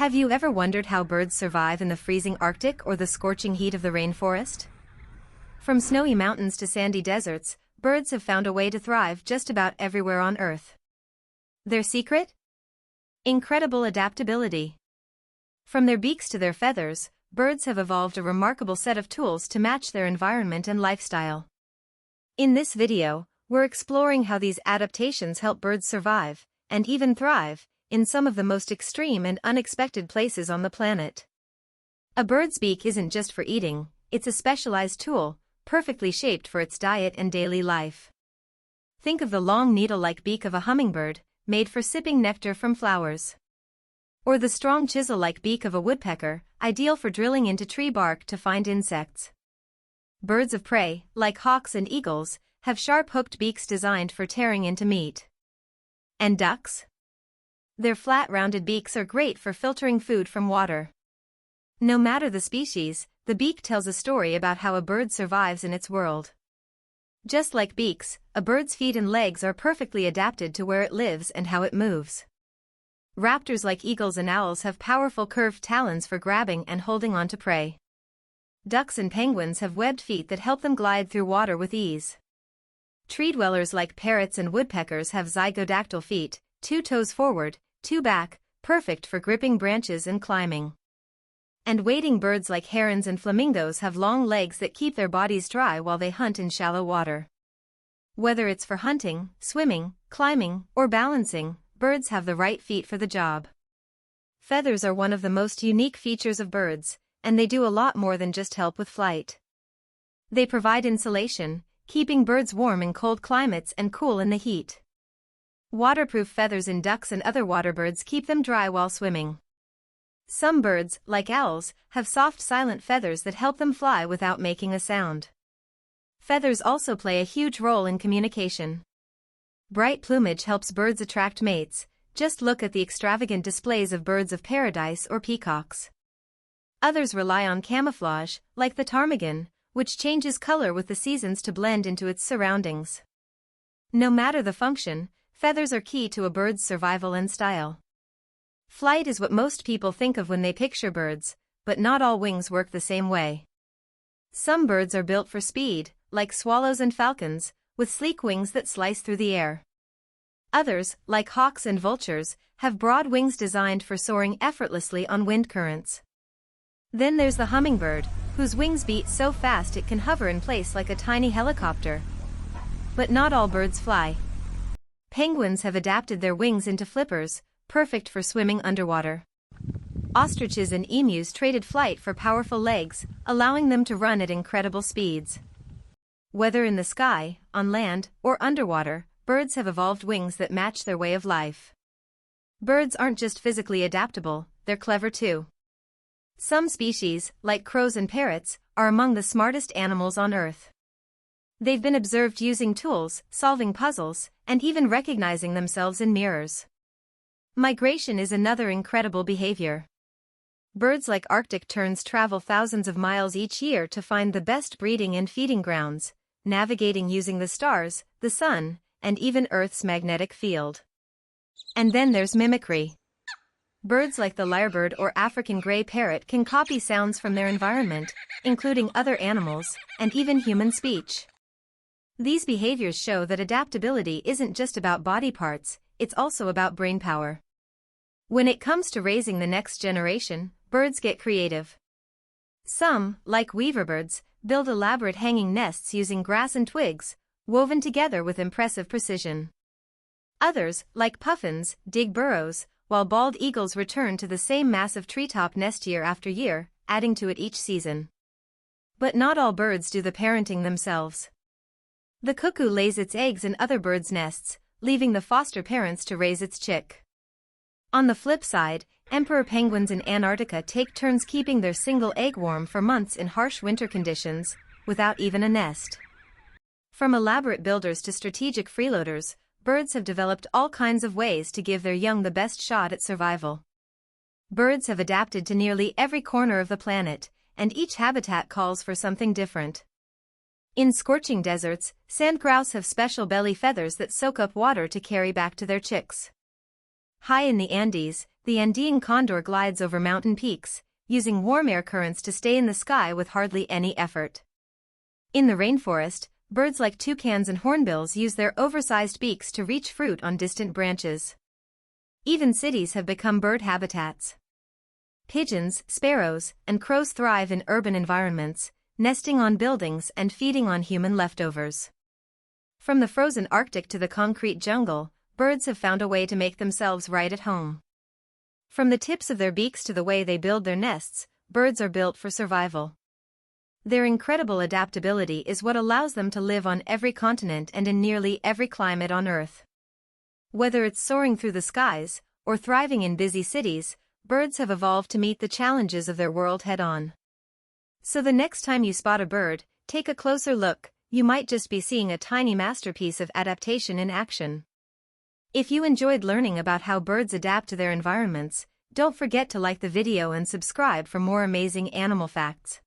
Have you ever wondered how birds survive in the freezing Arctic or the scorching heat of the rainforest? From snowy mountains to sandy deserts, birds have found a way to thrive just about everywhere on Earth. Their secret? Incredible adaptability. From their beaks to their feathers, birds have evolved a remarkable set of tools to match their environment and lifestyle. In this video, we're exploring how these adaptations help birds survive, and even thrive, in some of the most extreme and unexpected places on the planet. A bird's beak isn't just for eating, it's a specialized tool, perfectly shaped for its diet and daily life. Think of the long needle-like beak of a hummingbird, made for sipping nectar from flowers. Or the strong chisel-like beak of a woodpecker, ideal for drilling into tree bark to find insects. Birds of prey, like hawks and eagles, have sharp hooked beaks designed for tearing into meat. And ducks? Their flat rounded beaks are great for filtering food from water. No matter the species, the beak tells a story about how a bird survives in its world. Just like beaks, a bird's feet and legs are perfectly adapted to where it lives and how it moves. Raptors like eagles and owls have powerful curved talons for grabbing and holding onto prey. Ducks and penguins have webbed feet that help them glide through water with ease. Tree dwellers like parrots and woodpeckers have zygodactyl feet, 2 toes forward, 2 back, perfect for gripping branches and climbing. And wading birds like herons and flamingos have long legs that keep their bodies dry while they hunt in shallow water. Whether it's for hunting, swimming, climbing, or balancing, birds have the right feet for the job. Feathers are one of the most unique features of birds, and they do a lot more than just help with flight. They provide insulation, keeping birds warm in cold climates and cool in the heat. Waterproof feathers in ducks and other water birds keep them dry while swimming. Some birds, like owls, have soft silent feathers that help them fly without making a sound. Feathers also play a huge role in communication. Bright plumage helps birds attract mates. Just look at the extravagant displays of birds of paradise or peacocks. Others rely on camouflage, like the ptarmigan, which changes color with the seasons to blend into its surroundings. No matter the function, feathers are key to a bird's survival and style. Flight is what most people think of when they picture birds, but not all wings work the same way. Some birds are built for speed, like swallows and falcons, with sleek wings that slice through the air. Others, like hawks and vultures, have broad wings designed for soaring effortlessly on wind currents. Then there's the hummingbird, whose wings beat so fast it can hover in place like a tiny helicopter. But not all birds fly. Penguins have adapted their wings into flippers, perfect for swimming underwater. Ostriches and emus traded flight for powerful legs, allowing them to run at incredible speeds. Whether in the sky, on land, or underwater, birds have evolved wings that match their way of life. Birds aren't just physically adaptable, they're clever too. Some species, like crows and parrots, are among the smartest animals on Earth. They've been observed using tools, solving puzzles, and even recognizing themselves in mirrors. Migration is another incredible behavior. Birds like Arctic terns travel thousands of miles each year to find the best breeding and feeding grounds, navigating using the stars, the sun, and even Earth's magnetic field. And then there's mimicry. Birds like the lyrebird or African gray parrot can copy sounds from their environment, including other animals, and even human speech. These behaviors show that adaptability isn't just about body parts, it's also about brain power. When it comes to raising the next generation, birds get creative. Some, like weaverbirds, build elaborate hanging nests using grass and twigs, woven together with impressive precision. Others, like puffins, dig burrows, while bald eagles return to the same massive treetop nest year after year, adding to it each season. But not all birds do the parenting themselves. The cuckoo lays its eggs in other birds' nests, leaving the foster parents to raise its chick. On the flip side, emperor penguins in Antarctica take turns keeping their single egg warm for months in harsh winter conditions, without even a nest. From elaborate builders to strategic freeloaders, birds have developed all kinds of ways to give their young the best shot at survival. Birds have adapted to nearly every corner of the planet, and each habitat calls for something different. In scorching deserts, sand grouse have special belly feathers that soak up water to carry back to their chicks. High in the Andes, the Andean condor glides over mountain peaks, using warm air currents to stay in the sky with hardly any effort. In the rainforest, birds like toucans and hornbills use their oversized beaks to reach fruit on distant branches. Even cities have become bird habitats. Pigeons, sparrows, and crows thrive in urban environments, nesting on buildings and feeding on human leftovers. From the frozen Arctic to the concrete jungle, birds have found a way to make themselves right at home. From the tips of their beaks to the way they build their nests, birds are built for survival. Their incredible adaptability is what allows them to live on every continent and in nearly every climate on Earth. Whether it's soaring through the skies or thriving in busy cities, birds have evolved to meet the challenges of their world head-on. So the next time you spot a bird, take a closer look. You might just be seeing a tiny masterpiece of adaptation in action. If you enjoyed learning about how birds adapt to their environments, don't forget to like the video and subscribe for more amazing animal facts.